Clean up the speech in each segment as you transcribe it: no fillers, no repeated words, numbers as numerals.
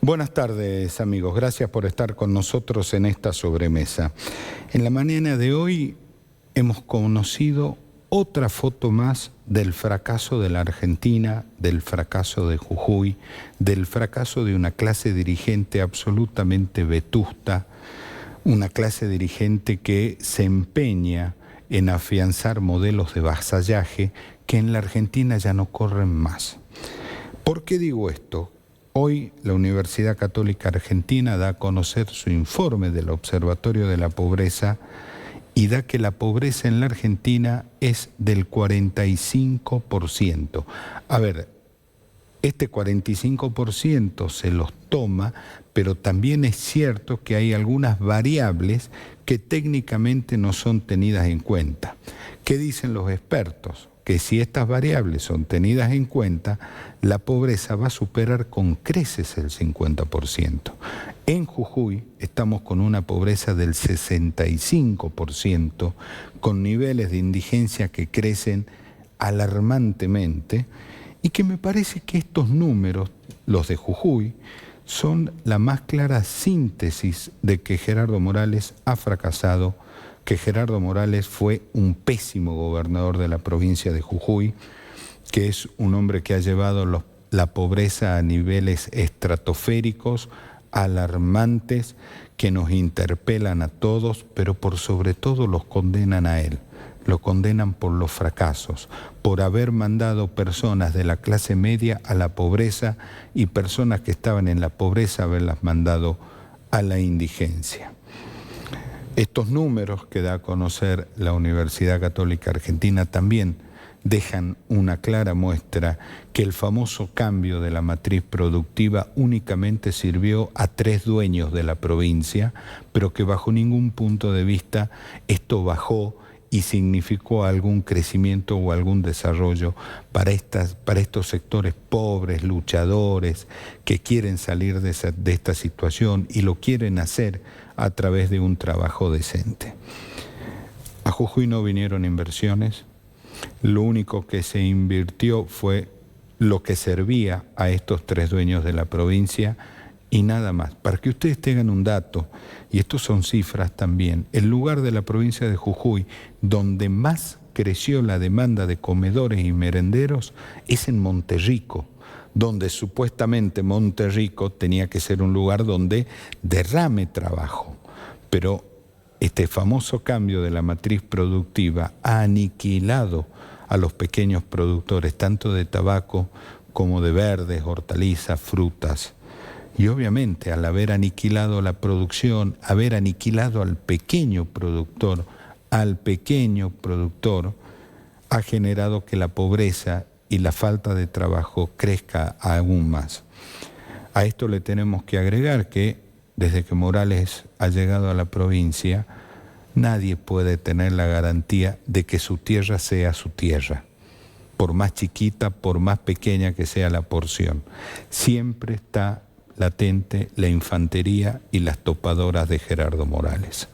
Buenas tardes, amigos. Gracias por estar con nosotros en esta sobremesa. En la mañana de hoy hemos conocido otra foto más del fracaso de la Argentina, del fracaso de Jujuy, del fracaso de una clase dirigente absolutamente vetusta, una clase dirigente que se empeña en afianzar modelos de vasallaje que en la Argentina ya no corren más. ¿Por qué digo esto? Hoy la Universidad Católica Argentina da a conocer su informe del Observatorio de la Pobreza y da que la pobreza en la Argentina es del 45%. A ver, este 45% se los toma, pero también es cierto que hay algunas variables que técnicamente no son tenidas en cuenta. ¿Qué dicen los expertos? Que si estas variables son tenidas en cuenta, la pobreza va a superar con creces el 50%. En Jujuy estamos con una pobreza del 65%, con niveles de indigencia que crecen alarmantemente, y que me parece que estos números, los de Jujuy, son la más clara síntesis de que Gerardo Morales ha fracasado, que Gerardo Morales fue un pésimo gobernador de la provincia de Jujuy, que es un hombre que ha llevado la pobreza a niveles estratosféricos, alarmantes, que nos interpelan a todos, pero por sobre todo los condenan a él. Lo condenan por los fracasos, por haber mandado personas de la clase media a la pobreza y personas que estaban en la pobreza haberlas mandado a la indigencia. Estos números que da a conocer la Universidad Católica Argentina también dejan una clara muestra que el famoso cambio de la matriz productiva únicamente sirvió a 3 dueños de la provincia, pero que bajo ningún punto de vista esto bajó y significó algún crecimiento o algún desarrollo para estos sectores pobres, luchadores, que quieren salir de esta situación y lo quieren hacer a través de un trabajo decente. A Jujuy no vinieron inversiones, lo único que se invirtió fue lo que servía a estos 3 dueños de la provincia y nada más. Para que ustedes tengan un dato, y estos son cifras también, el lugar de la provincia de Jujuy donde más creció la demanda de comedores y merenderos es en Monterrico, donde supuestamente Monterrico tenía que ser un lugar donde derrame trabajo. Pero este famoso cambio de la matriz productiva ha aniquilado a los pequeños productores, tanto de tabaco como de verdes, hortalizas, frutas. Y obviamente al haber aniquilado la producción, haber aniquilado al pequeño productor, ha generado que la pobreza y la falta de trabajo crezca aún más. A esto le tenemos que agregar que desde que Morales ha llegado a la provincia, nadie puede tener la garantía de que su tierra sea su tierra, por más chiquita, por más pequeña que sea la porción. Siempre está latente la infantería y las topadoras de Gerardo Morales.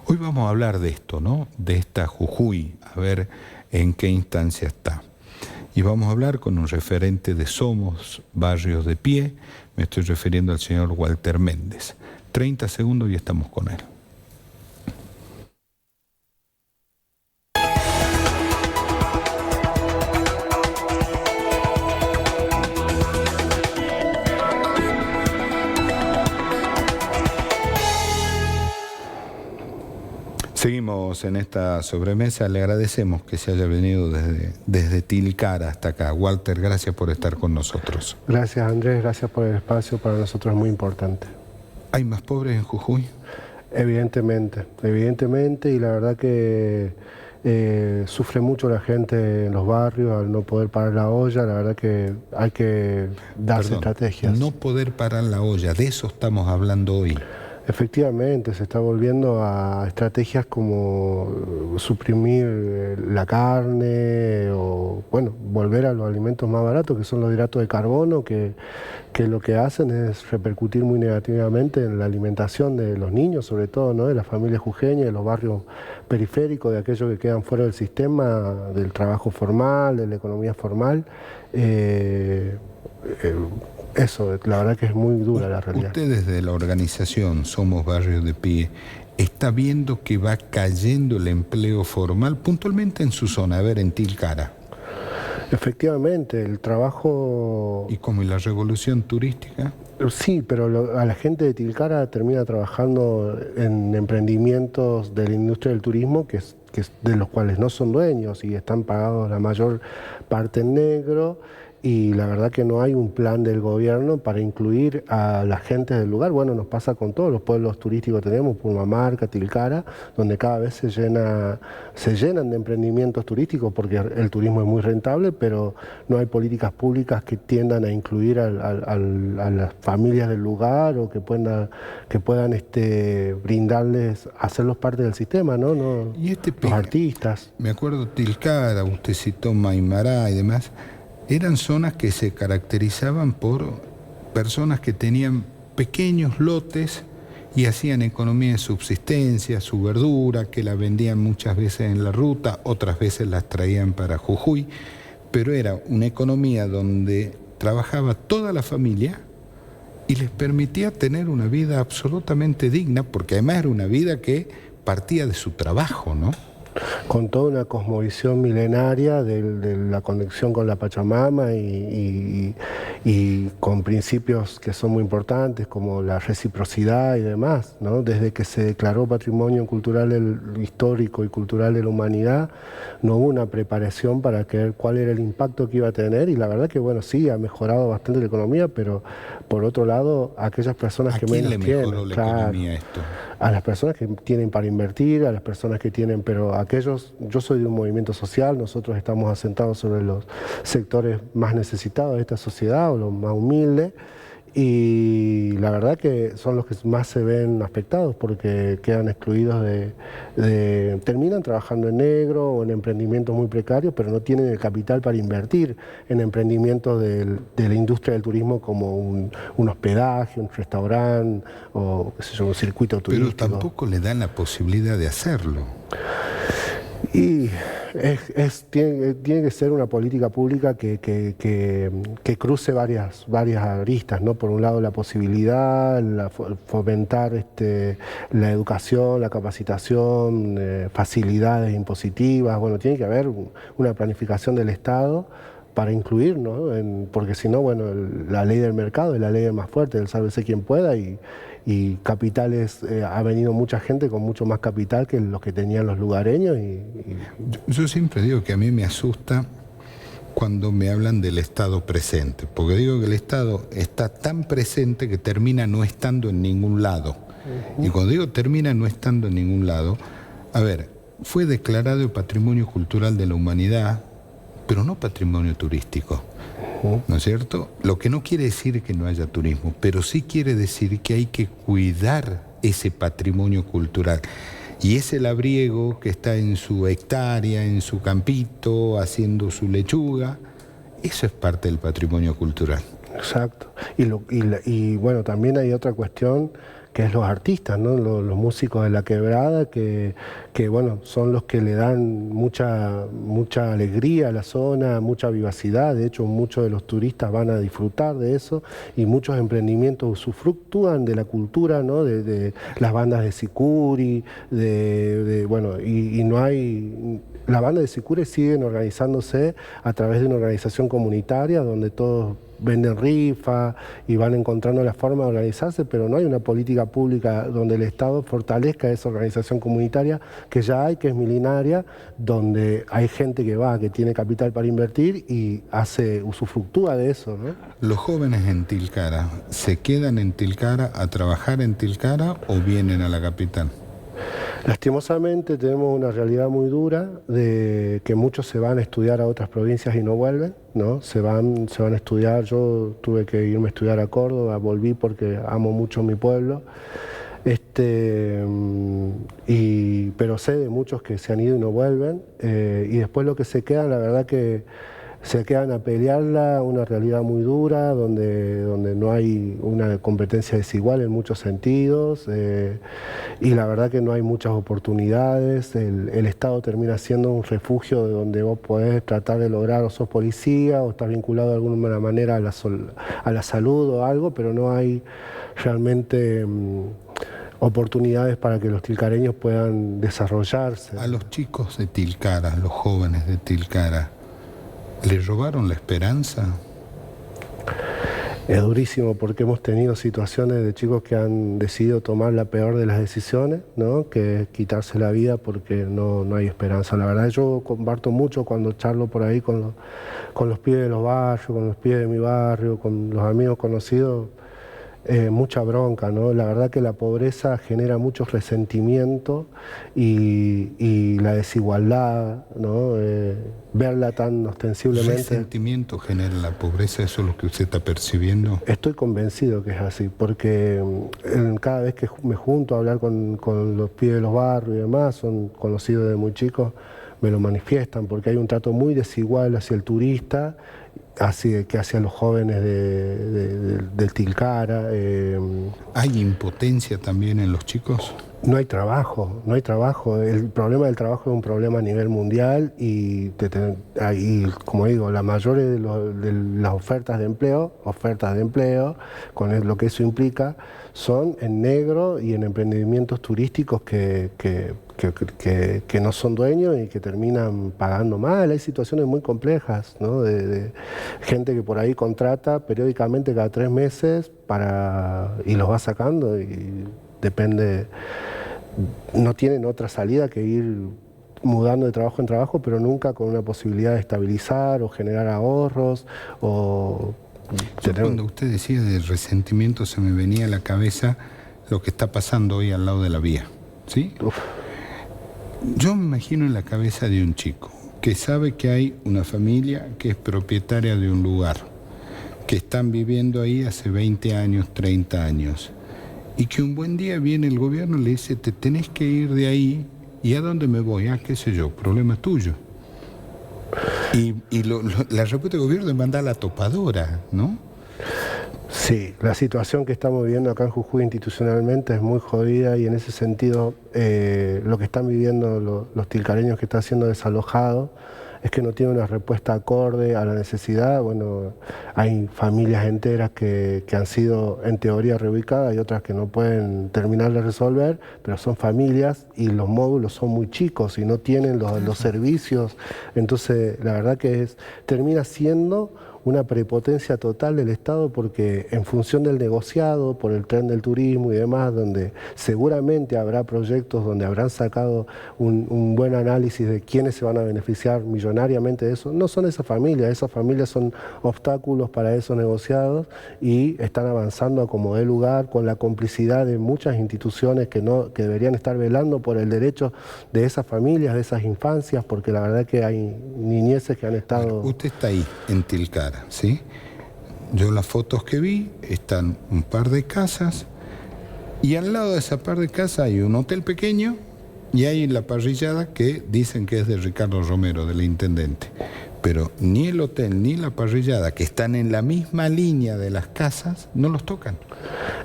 Hoy vamos a hablar de esto, ¿no? De esta Jujuy, a ver en qué instancia está. Y vamos a hablar con un referente de Somos Barrios de Pie, me estoy refiriendo al señor Walter Méndez. 30 segundos y estamos con él. Seguimos en esta sobremesa, le agradecemos que se haya venido desde Tilcara hasta acá. Walter, gracias por estar con nosotros. Gracias Andrés, gracias por el espacio, para nosotros es muy importante. ¿Hay más pobres en Jujuy? Evidentemente, y la verdad que sufre mucho la gente en los barrios al no poder parar la olla, la verdad que hay que darse estrategias. No poder parar la olla, de eso estamos hablando hoy. Efectivamente, se está volviendo a estrategias como suprimir la carne o, bueno, volver a los alimentos más baratos, que son los hidratos de carbono, que lo que hacen es repercutir muy negativamente en la alimentación de los niños, sobre todo, ¿no?, de las familias jujeñas, de los barrios periféricos, de aquellos que quedan fuera del sistema del trabajo formal, de la economía formal. Es Eso, la verdad que es muy dura la realidad. Usted desde la organización Somos Barrio de Pie está viendo que va cayendo el empleo formal puntualmente en su zona, a ver, en Tilcara. Efectivamente, el trabajo... ¿Y como en la revolución turística? Sí, pero a la gente de Tilcara termina trabajando en emprendimientos de la industria del turismo de los cuales no son dueños y están pagados la mayor parte en negro, y la verdad que no hay un plan del gobierno para incluir a la gente del lugar. Bueno, nos pasa con todos los pueblos turísticos que tenemos, Purmamarca, Tilcara, donde cada vez se llenan de emprendimientos turísticos porque el turismo es muy rentable, pero no hay políticas públicas que tiendan a incluir a las familias del lugar o que puedan brindarles, hacerlos parte del sistema, ¿no? Y los artistas. Me acuerdo Tilcara, usted citó Maimará y demás. Eran zonas que se caracterizaban por personas que tenían pequeños lotes y hacían economía de subsistencia, su verdura, que la vendían muchas veces en la ruta, otras veces las traían para Jujuy, pero era una economía donde trabajaba toda la familia y les permitía tener una vida absolutamente digna, porque además era una vida que partía de su trabajo, ¿no? Con toda una cosmovisión milenaria de la conexión con la Pachamama y con principios que son muy importantes como la reciprocidad y demás, ¿no? Desde que se declaró Patrimonio Cultural Histórico y Cultural de la Humanidad, no hubo una preparación para ver cuál era el impacto que iba a tener, y la verdad que bueno, sí, ha mejorado bastante la economía, pero por otro lado, aquellas personas que menos tienen... ¿A quién le mejoró la economía esto? A las personas que tienen para invertir, a las personas que tienen, pero yo soy de un movimiento social, nosotros estamos asentados sobre los sectores más necesitados de esta sociedad o los más humildes, y la verdad que son los que más se ven afectados porque quedan excluidos terminan trabajando en negro o en emprendimientos muy precarios, pero no tienen el capital para invertir en emprendimientos de la industria del turismo como un hospedaje, un restaurante o qué sé yo, un circuito turístico. Pero tampoco le dan la posibilidad de hacerlo. Y tiene que ser una política pública que cruce varias aristas, ¿no? Por un lado la posibilidad, fomentar la educación, la capacitación, facilidades impositivas. Bueno, tiene que haber una planificación del Estado para incluir, ¿no? Porque si no, bueno, la ley del mercado es la ley del más fuerte, del sálvese quien pueda, y capitales, ha venido mucha gente con mucho más capital que los que tenían los lugareños. Yo siempre digo que a mí me asusta cuando me hablan del Estado presente, porque digo que el Estado está tan presente que termina no estando en ningún lado. Y cuando digo termina no estando en ningún lado, a ver, fue declarado Patrimonio Cultural de la Humanidad, pero no patrimonio turístico, ¿no es cierto? Lo que no quiere decir que no haya turismo, pero sí quiere decir que hay que cuidar ese patrimonio cultural. Y ese labriego que está en su hectárea, en su campito, haciendo su lechuga, eso es parte del patrimonio cultural. Exacto. Y bueno, también hay otra cuestión que es los artistas, ¿no? Los músicos de la quebrada que bueno, son los que le dan mucha alegría a la zona, mucha vivacidad. De hecho, muchos de los turistas van a disfrutar de eso, y muchos emprendimientos usufructúan de la cultura, ¿no? De las bandas de sicuri, bueno, y no hay... Las bandas de sicuri siguen organizándose a través de una organización comunitaria donde todos venden rifa y van encontrando la forma de organizarse, pero no hay una política pública donde el Estado fortalezca esa organización comunitaria que ya hay, que es milenaria, donde hay gente que tiene capital para invertir y usufructúa de eso, ¿no? ¿Los jóvenes en Tilcara se quedan en Tilcara a trabajar en Tilcara o vienen a la capital? Lastimosamente tenemos una realidad muy dura de que muchos se van a estudiar a otras provincias y no vuelven, ¿no? Se van a estudiar. Yo tuve que irme a estudiar a Córdoba, volví porque amo mucho mi pueblo. Pero sé de muchos que se han ido y no vuelven, y después lo que se queda, la verdad que se quedan a pelearla, una realidad muy dura, donde no hay una competencia desigual en muchos sentidos, y la verdad que no hay muchas oportunidades. El Estado termina siendo un refugio de donde vos podés tratar de lograr, o sos policía, o estás vinculado de alguna manera a la salud o algo, pero no hay realmente oportunidades para que los tilcareños puedan desarrollarse. A los chicos de Tilcara, los jóvenes de Tilcara, ¿les robaron la esperanza? Es durísimo porque hemos tenido situaciones de chicos que han decidido tomar la peor de las decisiones, ¿no? Que es quitarse la vida porque no hay esperanza. La verdad yo comparto mucho cuando charlo por ahí con los pibes de los barrios, con los pibes de mi barrio, con los amigos conocidos. Mucha bronca, ¿no? La verdad que la pobreza genera mucho resentimiento y la desigualdad, ¿no? Verla tan ostensiblemente. ¿Resentimiento genera la pobreza? ¿Eso es lo que usted está percibiendo? Estoy convencido que es así, porque cada vez que me junto a hablar con los pibes de los barrios y demás, son conocidos de muy chicos, me lo manifiestan, porque hay un trato muy desigual hacia el turista, que hacia los jóvenes del Tilcara. ¿Hay impotencia también en los chicos? No hay trabajo. El problema del trabajo es un problema a nivel mundial y como digo, la mayoría de las ofertas de empleo, con lo que eso implica, son en negro y en emprendimientos turísticos que no son dueños y que terminan pagando mal. Hay situaciones muy complejas, ¿no? De gente que por ahí contrata periódicamente cada 3 meses y los va sacando y depende, no tienen otra salida que ir mudando de trabajo en trabajo, pero nunca con una posibilidad de estabilizar o generar ahorros o... Cuando usted decía de resentimiento se me venía a la cabeza lo que está pasando hoy al lado de la vía, ¿sí? Uf. Yo me imagino en la cabeza de un chico que sabe que hay una familia que es propietaria de un lugar, que están viviendo ahí hace 20 años, 30 años, y que un buen día viene el gobierno y le dice, te tenés que ir de ahí, ¿y a dónde me voy? Ah, qué sé yo, problema tuyo. Y la respuesta del gobierno es mandar a la topadora, ¿no? Sí, la situación que estamos viviendo acá en Jujuy institucionalmente es muy jodida y en ese sentido lo que están viviendo los tilcareños que están siendo desalojados es que no tienen una respuesta acorde a la necesidad. Bueno, hay familias enteras que han sido en teoría reubicadas y otras que no pueden terminar de resolver, pero son familias y los módulos son muy chicos y no tienen los servicios. Entonces, la verdad que termina siendo una prepotencia total del Estado porque en función del negociado, por el tren del turismo y demás, donde seguramente habrá proyectos donde habrán sacado un buen análisis de quiénes se van a beneficiar millonariamente de eso, no son esas familias son obstáculos para esos negociados y están avanzando a como dé lugar con la complicidad de muchas instituciones que deberían estar velando por el derecho de esas familias, de esas infancias, porque la verdad que hay niñeces que han estado... Bueno, usted está ahí, en Tilcara, ¿sí? Yo las fotos que vi, están un par de casas y al lado de esa par de casas hay un hotel pequeño y hay la parrillada que dicen que es de Ricardo Romero, del intendente. Pero ni el hotel ni la parrillada, que están en la misma línea de las casas, no los tocan.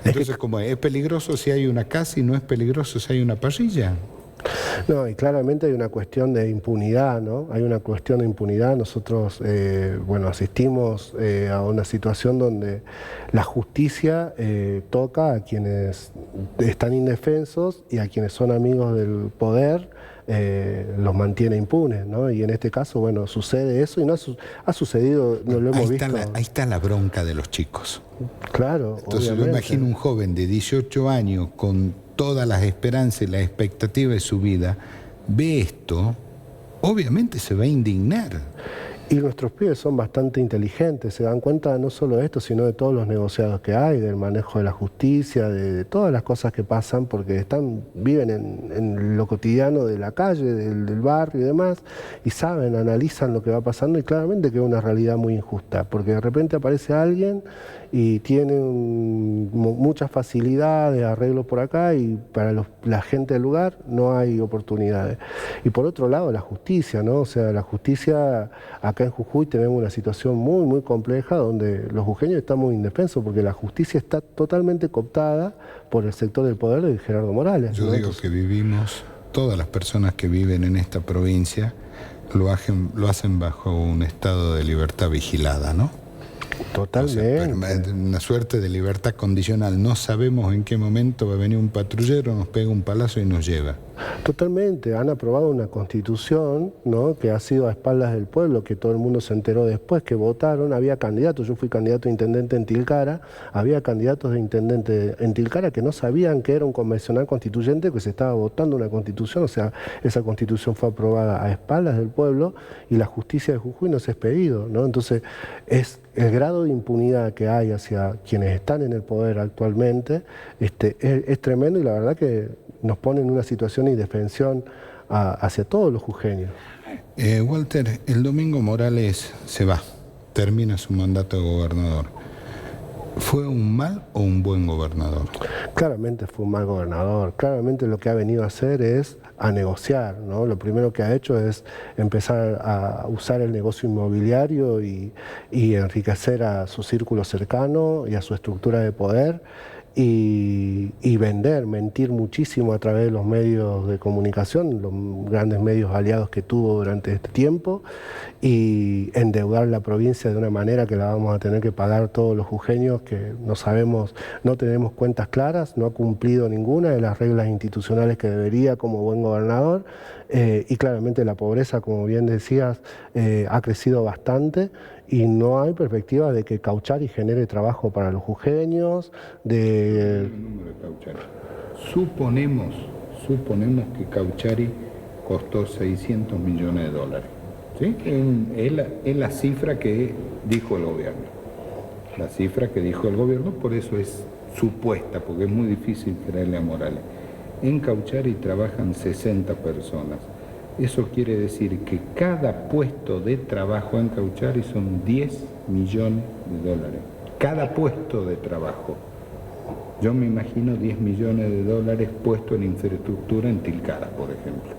Entonces, como es peligroso si hay una casa y no es peligroso si hay una parrilla. No, y claramente hay una cuestión de impunidad, ¿no? Hay una cuestión de impunidad. Nosotros, asistimos a una situación donde la justicia toca a quienes están indefensos y a quienes son amigos del poder, los mantiene impunes, ¿no? Y en este caso, bueno, sucede eso y no ha sucedido, no lo hemos visto. Ahí está la bronca de los chicos. Claro, entonces obviamente. Yo imagino un joven de 18 años con todas las esperanzas y las expectativas de su vida, ve esto, obviamente se va a indignar. Y nuestros pibes son bastante inteligentes, se dan cuenta no solo de esto, sino de todos los negociados que hay, del manejo de la justicia, de todas las cosas que pasan, porque viven en lo cotidiano de la calle, del barrio y demás, y saben, analizan lo que va pasando y claramente que es una realidad muy injusta, porque de repente aparece alguien y tiene muchas facilidades, arreglos por acá, y para la gente del lugar no hay oportunidades. Y por otro lado, la justicia, ¿no? O sea, la justicia acá acá en Jujuy tenemos una situación muy, muy compleja donde los jujeños estamos indefensos porque la justicia está totalmente cooptada por el sector del poder de Gerardo Morales. Yo digo que vivimos, todas las personas que viven en esta provincia lo hacen bajo un estado de libertad vigilada, ¿no? Totalmente. O sea, una suerte de libertad condicional. No sabemos en qué momento va a venir un patrullero, nos pega un palazo y nos lleva. Totalmente. Han aprobado una constitución, ¿no?, que ha sido a espaldas del pueblo, que todo el mundo se enteró después, que votaron. Había candidatos, yo fui candidato a intendente en Tilcara, había candidatos de intendente en Tilcara que no sabían que era un convencional constituyente, que se estaba votando una constitución. O sea, esa constitución fue aprobada a espaldas del pueblo y la justicia de Jujuy no se ha expedido, ¿no? Entonces, es el grado de impunidad que hay hacia quienes están en el poder actualmente es tremendo, y la verdad que nos pone en una situación de indefensión hacia todos los jujeños. Walter, el domingo Morales se va, termina su mandato de gobernador. ¿Fue un mal o un buen gobernador? Claramente fue un mal gobernador. Claramente lo que ha venido a hacer es a negociar, ¿no? Lo primero que ha hecho es empezar a usar el negocio inmobiliario y enriquecer a su círculo cercano y a su estructura de poder. Y vender, mentir muchísimo a través de los medios de comunicación, los grandes medios aliados que tuvo durante este tiempo, y endeudar la provincia de una manera que la vamos a tener que pagar todos los jujeños, que no sabemos, no tenemos cuentas claras, no ha cumplido ninguna de las reglas institucionales que debería como buen gobernador, y claramente la pobreza, como bien decías, ha crecido bastante. Y no hay perspectiva de que Cauchari genere trabajo para los jujeños. Suponemos que Cauchari costó 600 millones de dólares. ¿Sí? Es la cifra que dijo el gobierno. La cifra que dijo el gobierno, por eso es supuesta, porque es muy difícil creerle a Morales. En Cauchari trabajan 60 personas. Eso quiere decir que cada puesto de trabajo en Cauchari son 10 millones de dólares. Cada puesto de trabajo. Yo me imagino 10 millones de dólares puestos en infraestructura en Tilcara, por ejemplo.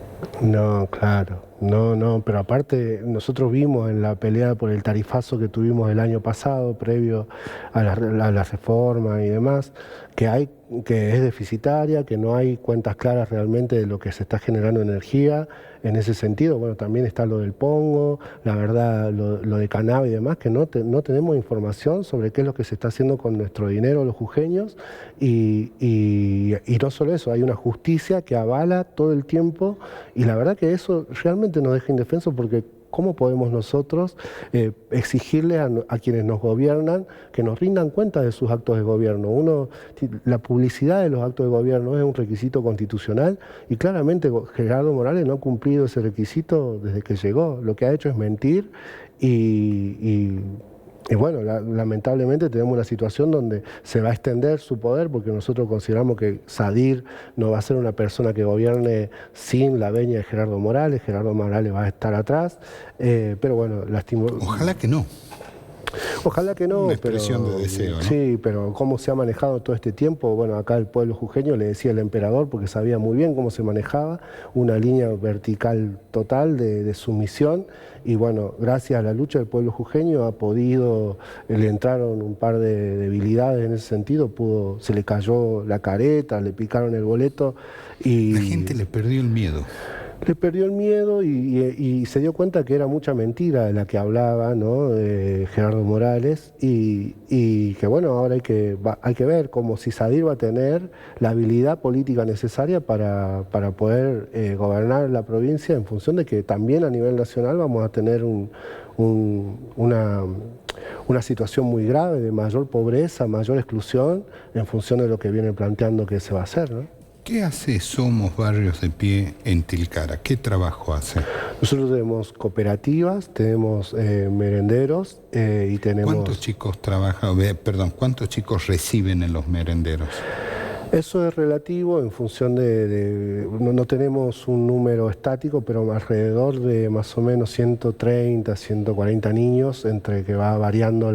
No, claro, no, pero aparte nosotros vimos en la pelea por el tarifazo que tuvimos el año pasado, previo a la reforma y demás, que es deficitaria, que no hay cuentas claras realmente de lo que se está generando energía. En ese sentido, bueno, también está lo del Pongo, la verdad, lo de Cannabis y demás, que no tenemos información sobre qué es lo que se está haciendo con nuestro dinero los jujeños, y no solo eso, hay una justicia que avala todo el tiempo, y la verdad que eso realmente nos deja indefensos, porque ¿cómo podemos nosotros exigirle a quienes nos gobiernan que nos rindan cuenta de sus actos de gobierno? La publicidad de los actos de gobierno es un requisito constitucional, y claramente Gerardo Morales no ha cumplido ese requisito desde que llegó. Lo que ha hecho es mentir y bueno, lamentablemente tenemos una situación donde se va a extender su poder, porque nosotros consideramos que Sadir no va a ser una persona que gobierne sin la veña de Gerardo Morales va a estar atrás, pero bueno, Ojalá que no. Ojalá que no, una expresión de deseo, ¿no? Sí, pero cómo se ha manejado todo este tiempo, bueno, acá el pueblo jujeño le decía el emperador porque sabía muy bien cómo se manejaba, una línea vertical total de sumisión, y bueno, gracias a la lucha del pueblo jujeño le entraron un par de debilidades en ese sentido, se le cayó la careta, le picaron el boleto y... La gente le perdió el miedo. Le perdió el miedo y se dio cuenta que era mucha mentira de la que hablaba, ¿no?, Gerardo Morales, y que bueno, ahora hay que ver cómo si Sadir va a tener la habilidad política necesaria para poder gobernar la provincia, en función de que también a nivel nacional vamos a tener una situación muy grave de mayor pobreza, mayor exclusión, en función de lo que viene planteando que se va a hacer, ¿no? ¿Qué hace Somos Barrios de Pie en Tilcara? ¿Qué trabajo hace? Nosotros tenemos cooperativas, tenemos merenderos y tenemos... ¿Cuántos chicos cuántos chicos reciben en los merenderos? Eso es relativo en función no tenemos un número estático, pero alrededor de más o menos 130, 140 niños, entre que va variando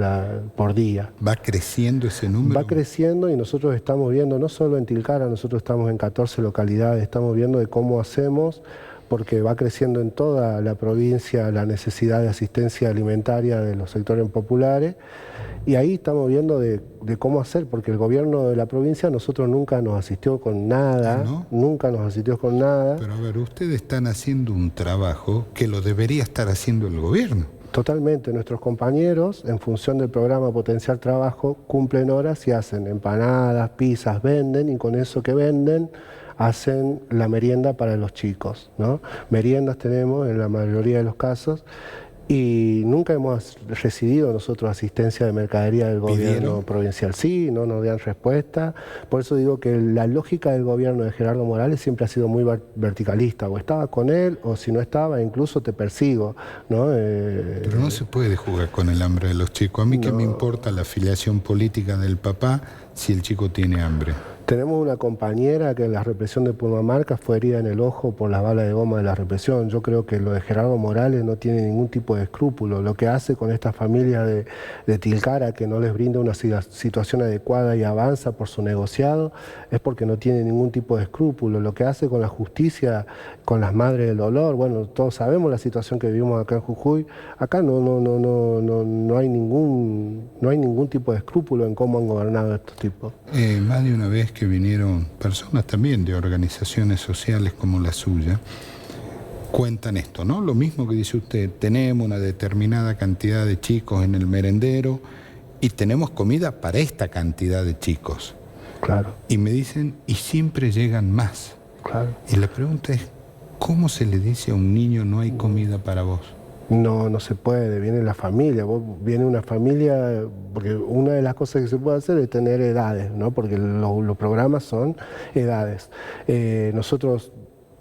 por día. ¿Va creciendo ese número? Va creciendo, y nosotros estamos viendo, no solo en Tilcara, nosotros estamos en 14 localidades, estamos viendo de cómo hacemos porque va creciendo en toda la provincia la necesidad de asistencia alimentaria de los sectores populares. Y ahí estamos viendo de cómo hacer, porque el gobierno de la provincia a nosotros nunca nos asistió con nada, ¿no? Nunca nos asistió con nada. Pero a ver, ustedes están haciendo un trabajo que lo debería estar haciendo el gobierno. Totalmente, nuestros compañeros, en función del programa Potenciar Trabajo, cumplen horas y hacen empanadas, pizzas, venden, y con eso que venden hacen la merienda para los chicos, ¿no? Meriendas tenemos en la mayoría de los casos, y nunca hemos recibido nosotros asistencia de mercadería del gobierno provincial. Sí, no nos dan respuesta. Por eso digo que la lógica del gobierno de Gerardo Morales siempre ha sido muy verticalista. O estaba con él, o si no estaba, incluso te persigo, ¿no? Pero no se puede jugar con el hambre de los chicos. A mí qué me importa la afiliación política del papá si el chico tiene hambre. Tenemos una compañera que en la represión de Purmamarca fue herida en el ojo por las balas de goma de la represión. Yo creo que lo de Gerardo Morales no tiene ningún tipo de escrúpulo. Lo que hace con esta familia de Tilcara, que no les brinda una situación adecuada y avanza por su negociado, es porque no tiene ningún tipo de escrúpulo. Lo que hace con la justicia, con las madres del dolor, bueno, todos sabemos la situación que vivimos acá en Jujuy. Acá no hay ningún tipo de escrúpulo en cómo han gobernado estos tipos. Más de una vez que vinieron personas también de organizaciones sociales como la suya, cuentan esto, ¿no? Lo mismo que dice usted, tenemos una determinada cantidad de chicos en el merendero y tenemos comida para esta cantidad de chicos. Claro. Y me dicen, y siempre llegan más. Claro. Y la pregunta es, ¿cómo se le dice a un niño no hay comida para vos? No se puede, viene la familia, viene una familia, porque una de las cosas que se puede hacer es tener edades, ¿no? Porque los programas son edades. Nosotros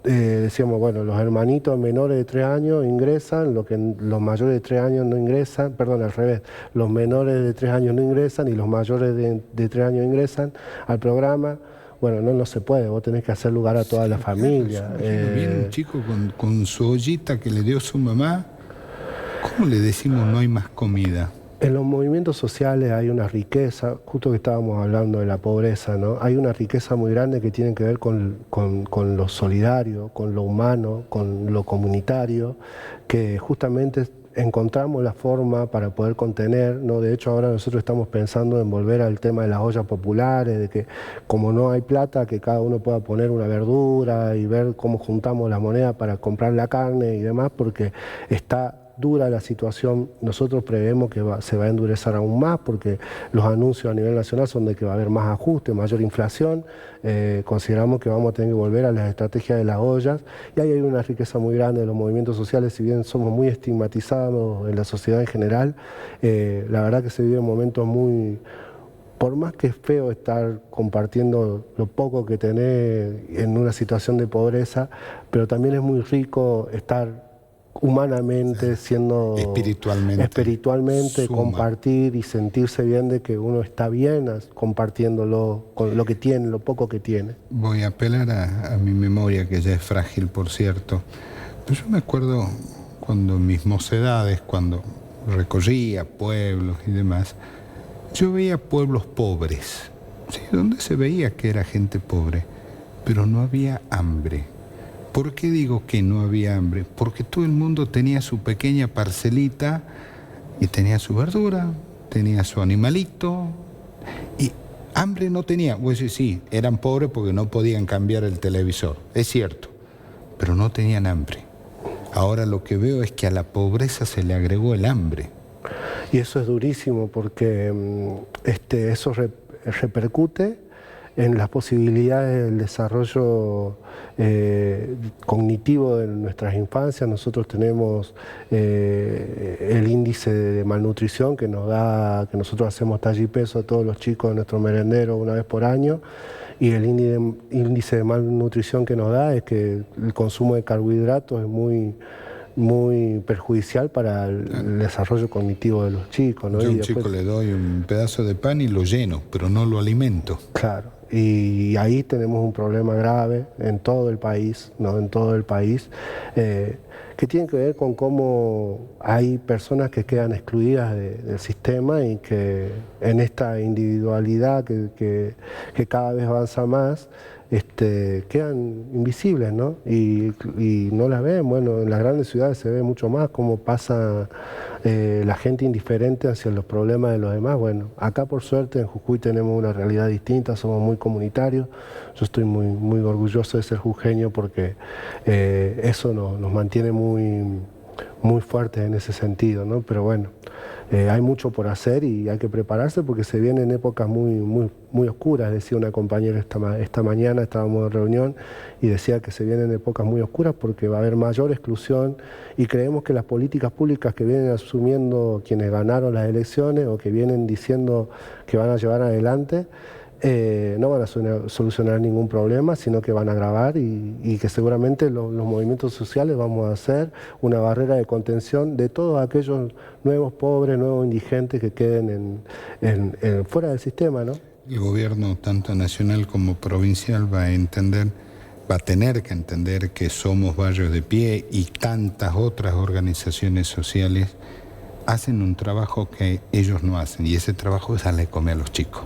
decíamos, bueno, los hermanitos menores de 3 años ingresan, los mayores de 3 años no ingresan, perdón, al revés, los menores de 3 años no ingresan y los mayores de 3 años ingresan al programa. Bueno, no se puede, vos tenés que hacer lugar a toda la familia. Viene un chico con su ollita que le dio su mamá. ¿Cómo le decimos no hay más comida? En los movimientos sociales hay una riqueza, justo que estábamos hablando de la pobreza, ¿no? Hay una riqueza muy grande que tiene que ver con lo solidario, con lo humano, con lo comunitario, que justamente encontramos la forma para poder contener, ¿no? De hecho, ahora nosotros estamos pensando en volver al tema de las ollas populares, de que como no hay plata, que cada uno pueda poner una verdura y ver cómo juntamos la moneda para comprar la carne y demás, porque está dura la situación. Nosotros prevemos que se va a endurecer aún más porque los anuncios a nivel nacional son de que va a haber más ajustes, mayor inflación. Consideramos que vamos a tener que volver a las estrategias de las ollas, y ahí hay una riqueza muy grande de los movimientos sociales. Si bien somos muy estigmatizados en la sociedad en general, la verdad que se viven momentos muy... Por más que es feo estar compartiendo lo poco que tenés en una situación de pobreza, pero también es muy rico estar humanamente, siendo espiritualmente compartir y sentirse bien de que uno está bien compartiéndolo con lo que tiene, lo poco que tiene. Voy a apelar a mi memoria, que ya es frágil, por cierto. Pero yo me acuerdo cuando en mis mocedades, cuando recorría pueblos y demás, yo veía pueblos pobres, ¿sí? Donde se veía que era gente pobre, pero no había hambre. ¿Por qué digo que no había hambre? Porque todo el mundo tenía su pequeña parcelita y tenía su verdura, tenía su animalito y hambre no tenía. Pues sí, eran pobres porque no podían cambiar el televisor, es cierto, pero no tenían hambre. Ahora lo que veo es que a la pobreza se le agregó el hambre. Y eso es durísimo porque eso repercute en las posibilidades del desarrollo cognitivo de nuestras infancias. Nosotros tenemos el índice de malnutrición que nosotros hacemos talla y peso a todos los chicos de nuestro merendero una vez por año, y el índice de malnutrición que nos da es que el consumo de carbohidratos es muy perjudicial para el desarrollo cognitivo de los chicos, ¿no? Yo a un chico le doy un pedazo de pan y lo lleno, pero no lo alimento. Claro, y ahí tenemos un problema grave en todo el país, ¿no? En todo el país, que tiene que ver con cómo hay personas que quedan excluidas del sistema y que en esta individualidad que cada vez avanza más, quedan invisibles, ¿no? Y no las ven. Bueno, en las grandes ciudades se ve mucho más cómo pasa la gente indiferente hacia los problemas de los demás. Bueno, acá por suerte en Jujuy tenemos una realidad distinta, somos muy comunitarios. Yo estoy muy orgulloso de ser jujeño porque eso nos mantiene muy fuertes en ese sentido, ¿no? Pero bueno, hay mucho por hacer y hay que prepararse porque se vienen épocas muy oscuras, decía una compañera esta mañana, estábamos en reunión y decía que se vienen épocas muy oscuras porque va a haber mayor exclusión y creemos que las políticas públicas que vienen asumiendo quienes ganaron las elecciones o que vienen diciendo que van a llevar adelante, no van a solucionar ningún problema, sino que van a agravar y que seguramente los movimientos sociales vamos a hacer una barrera de contención de todos aquellos nuevos pobres, nuevos indigentes que queden fuera del sistema, ¿no? El gobierno, tanto nacional como provincial, va a tener que entender que Somos Barrios de Pie y tantas otras organizaciones sociales hacen un trabajo que ellos no hacen, y ese trabajo es darle de comer a los chicos,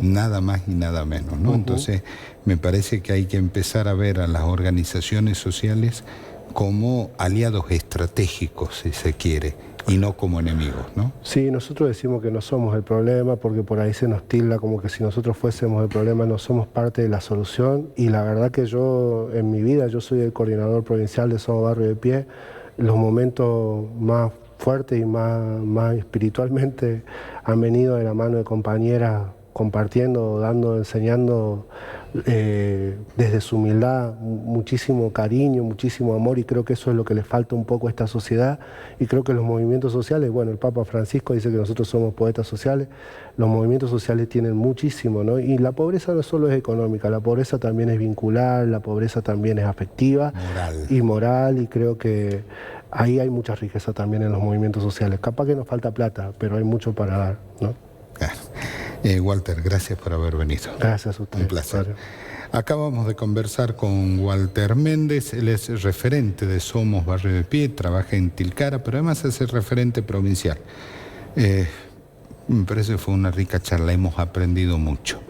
nada más y nada menos, ¿no? Entonces, me parece que hay que empezar a ver a las organizaciones sociales como aliados estratégicos, si se quiere, y no como enemigos, ¿no? Sí, nosotros decimos que no somos el problema porque por ahí se nos tilda como que si nosotros fuésemos el problema, no somos parte de la solución, y la verdad que yo, en mi vida, yo soy el coordinador provincial de Somos Barrios de Pie. Los momentos más fuertes y más espiritualmente han venido de la mano de compañeras compartiendo, dando, enseñando desde su humildad muchísimo cariño, muchísimo amor, y creo que eso es lo que le falta un poco a esta sociedad. Y creo que los movimientos sociales, bueno, el Papa Francisco dice que nosotros somos poetas sociales, los movimientos sociales tienen muchísimo, ¿no? Y la pobreza no solo es económica, la pobreza también es vincular, la pobreza también es afectiva y moral, y creo que ahí hay mucha riqueza también en los movimientos sociales. Capaz que nos falta plata, pero hay mucho para dar, ¿no? Claro. Walter, gracias por haber venido. Gracias a usted. Un placer. Claro. Acabamos de conversar con Walter Méndez, él es referente de Somos Barrio de Pie, trabaja en Tilcara, pero además es el referente provincial. Me parece que fue una rica charla, hemos aprendido mucho.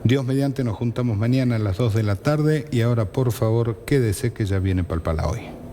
Dios mediante, nos juntamos mañana a las 2 de la tarde y ahora por favor quédese que ya viene Palpala Hoy.